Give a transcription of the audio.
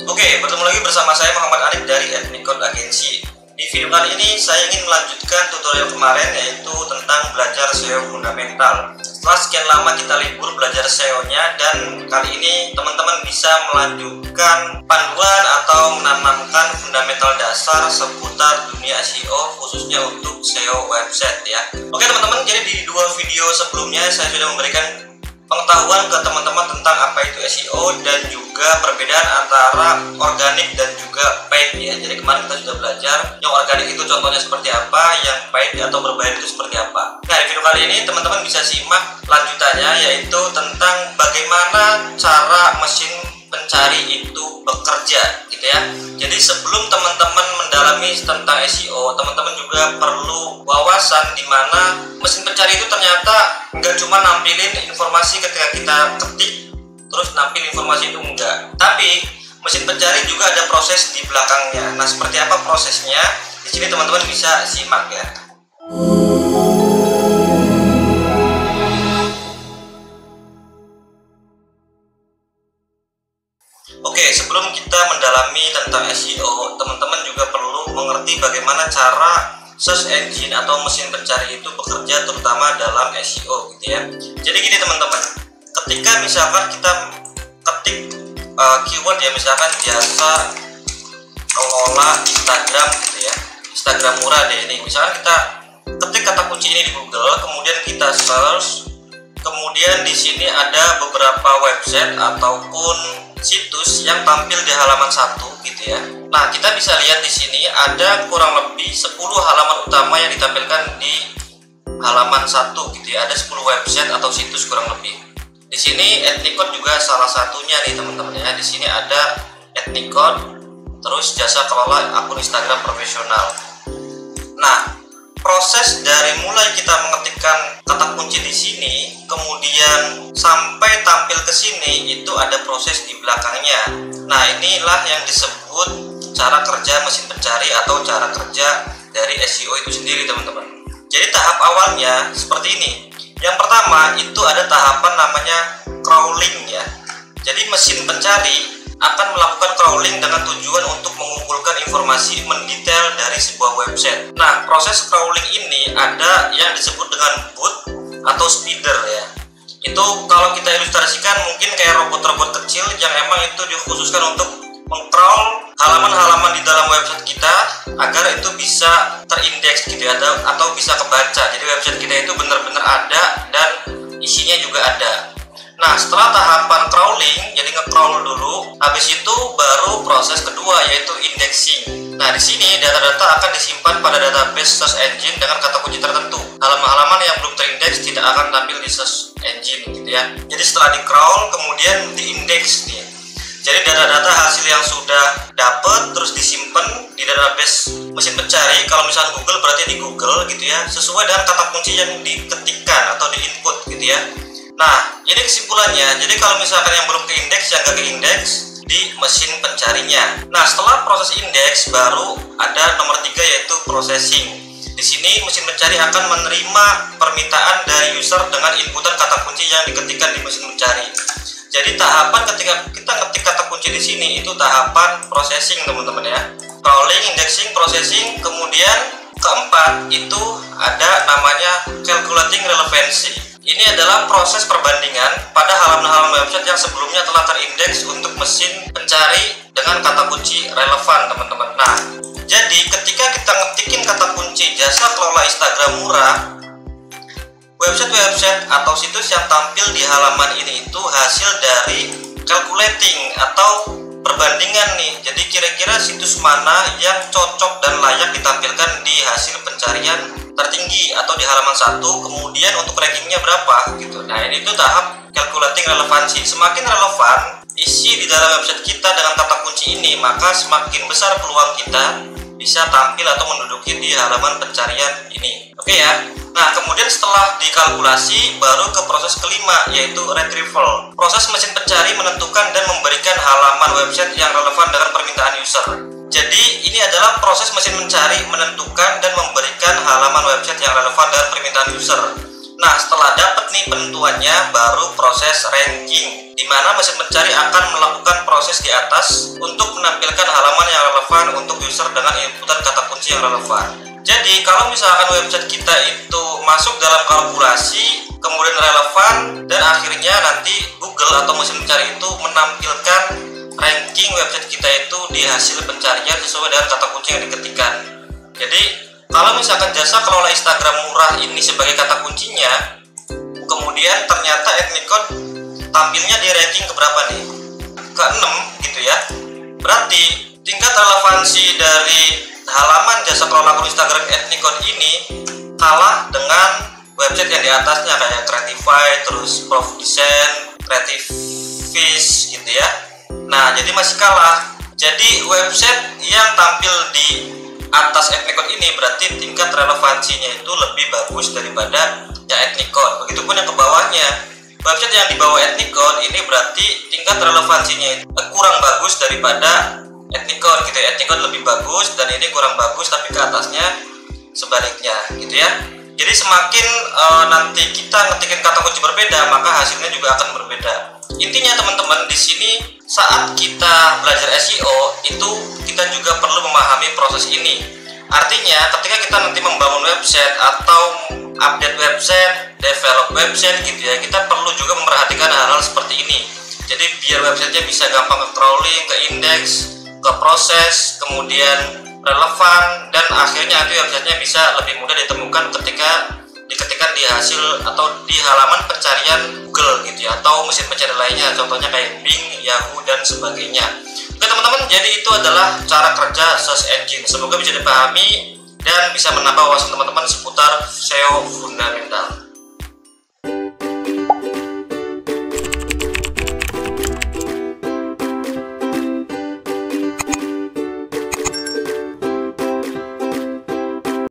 Oke, bertemu lagi bersama saya Muhammad Arif dari Ethnicode Agency. Di video kali ini saya ingin melanjutkan tutorial kemarin, yaitu tentang belajar SEO fundamental. Setelah sekian lama kita libur belajar SEO-nya, dan kali ini teman-teman bisa melanjutkan panduan atau menanamkan fundamental dasar seputar dunia SEO, khususnya untuk SEO website ya. Oke teman-teman, jadi di dua video sebelumnya saya sudah memberikan pengetahuan ke teman-teman tentang apa itu SEO dan juga perbedaan antara organik dan juga paid ya. Jadi kemarin kita sudah belajar yang organik itu contohnya seperti apa, yang paid atau berbayar itu seperti apa. Nah, di video kali ini teman-teman bisa simak lanjutannya, yaitu tentang bagaimana cara mesin pencari itu bekerja gitu ya. Jadi sebelum teman-teman mendalami tentang SEO, teman-teman juga perlu wawasan di mana mesin pencari itu ternyata nggak cuma nampilin informasi ketika kita ketik terus nampil informasi itu, enggak, tapi mesin pencari juga ada proses di belakangnya. Nah, seperti apa prosesnya? Di sini teman-teman bisa simak ya. Oke, sebelum kita mendalami tentang SEO, teman-teman juga perlu mengerti bagaimana cara search engine atau mesin pencari itu bekerja, terutama dalam SEO gitu ya. Jadi gini teman-teman, ketika misalkan kita ketik keyword ya, misalkan jasa kelola Instagram gitu ya, Instagram murah deh ini. Misalkan kita ketik kata kunci ini di Google, kemudian kita search, kemudian di sini ada beberapa website ataupun situs yang tampil di halaman 1 gitu ya. Nah, kita bisa lihat di sini ada kurang lebih 10 halaman utama yang ditampilkan di halaman 1 gitu ya. Ada 10 website atau situs kurang lebih. Di sini Ethnicode juga salah satunya nih teman-teman ya. Di sini ada Ethnicode, terus jasa kelola akun Instagram profesional. Nah, proses dari mulai kita mengetikkan kata kunci di sini kemudian sampai tampil ke sini itu ada proses di belakangnya. Nah, inilah yang disebut cara kerja mesin pencari atau cara kerja dari SEO itu sendiri teman-teman. Jadi tahap awalnya seperti ini. Yang pertama itu ada tahapan namanya crawling ya. Jadi mesin pencari akan melakukan crawling dengan tujuan untuk mengumpulkan informasi mendetail dari sebuah website. Nah, proses crawling ini ada yang disebut dengan boot atau speeder ya. Itu kalau kita ilustrasikan mungkin kayak robot-robot kecil yang emang itu dikhususkan untuk meng-crawl halaman-halaman di dalam website kita agar itu bisa terindeks gitu ya, atau bisa kebaca. Jadi website kita itu benar-benar ada dan isinya juga ada. Nah, setelah tahapan crawling, jadi nge-crawl dulu, habis itu baru proses kedua yaitu indexing. Nah, di sini data-data akan disimpan pada database search engine dengan kata kunci tertentu. Halaman-halaman yang belum terindeks tidak akan tampil di search engine gitu ya. Jadi setelah di-crawl kemudian diindeks nih. Jadi data-data hasil yang sudah dapat terus disimpan di database mesin pencari. Kalau misalnya Google berarti di Google gitu ya, sesuai dengan kata kunci yang diketikkan atau di-input gitu ya. Nah, ini kesimpulannya. Jadi kalau misalkan yang belum keindeks, yang gak keindeks di mesin pencarinya. Nah, setelah proses indeks baru ada nomor 3 yaitu processing. Di sini mesin pencari akan menerima permintaan dari user dengan inputan kata kunci yang diketikkan di mesin pencari. Jadi tahapan ketika kita ngetik kata kunci di sini itu tahapan processing teman-teman ya. Crawling, indexing, processing, kemudian keempat itu ada namanya calculating relevancy. Ini adalah proses perbandingan pada halaman-halaman website yang sebelumnya telah terindeks untuk mesin pencari dengan kata kunci relevan teman-teman. Nah, jadi ketika kita ngetikin kata kunci jasa kelola Instagram murah, website-website atau situs yang tampil di halaman ini itu hasil dari calculating atau perbandingan nih. Jadi kira-kira situs mana yang cocok dan layak ditampilkan di hasil pencarian tertinggi atau di halaman 1, kemudian untuk rankingnya berapa gitu. Nah, ini tuh tahap calculating relevansi. Semakin relevan isi di dalam website kita dengan kata kunci ini, maka semakin besar peluang kita bisa tampil atau menduduki di halaman pencarian ini. Oke ya. Nah, kemudian setelah dikalkulasi baru ke proses kelima yaitu retrieval. Proses mesin pencari menentukan dan memberikan halaman website yang relevan dengan permintaan user. Jadi ini adalah proses mesin mencari menentukan dan memberikan halaman website yang relevan dengan permintaan user. Nah, setelah dapat nih penentuannya baru proses ranking. di mana mesin pencari akan melakukan proses di atas untuk menampilkan halaman yang relevan untuk user dengan inputan kata kunci yang relevan. Jadi kalau misalkan website kita itu masuk dalam kalkulasi, kemudian relevan, dan akhirnya nanti Google atau mesin pencari itu menampilkan ranking website kita itu di hasil pencarian sesuai dengan kata kunci yang diketikkan. Jadi kalau misalkan jasa kelola Instagram murah ini sebagai kata kuncinya, kemudian ternyata Ethnicon tampilnya di ranking keberapa nih? Ke-6 gitu ya. Berarti tingkat relevansi dari halaman jasa kelola akun Instagram Ethnicon ini kalah dengan website yang di atasnya kayak Creatify, terus Prof Design, Creative Fish gitu ya. Nah, jadi masih kalah. Jadi website yang tampil di atas Ethnicon ini berarti tingkat relevansinya itu lebih bagus daripada ya Ethnicon. Begitupun yang ke bawahnya. Website yang di bawah Ethnicon ini berarti tingkat relevansinya itu kurang bagus daripada Ethnicon gitu ya. Ethnicon lebih bagus dan ini kurang bagus, tapi ke atasnya sebaliknya gitu ya. Jadi semakin nanti kita ngetikin kata kunci berbeda, maka hasilnya juga akan berbeda. Intinya teman-teman, di sini saat kita belajar SEO itu kita juga perlu memahami proses ini. Artinya ketika kita nanti membangun website atau update website, develop website gitu ya, kita perlu juga memperhatikan hal-hal seperti ini. Jadi biar websitenya bisa gampang ke crawling, ke indeks, ke proses, kemudian relevan, dan akhirnya nanti websitenya bisa lebih mudah ditemukan ketika diketikkan di hasil atau di halaman pencarian Google gitu ya, atau mesin pencari lainnya, contohnya kayak Bing, Yahoo, dan sebagainya. Oke teman-teman, jadi itu adalah cara kerja search engine. Semoga bisa dipahami dan bisa menambah wawasan teman-teman seputar SEO fundamental.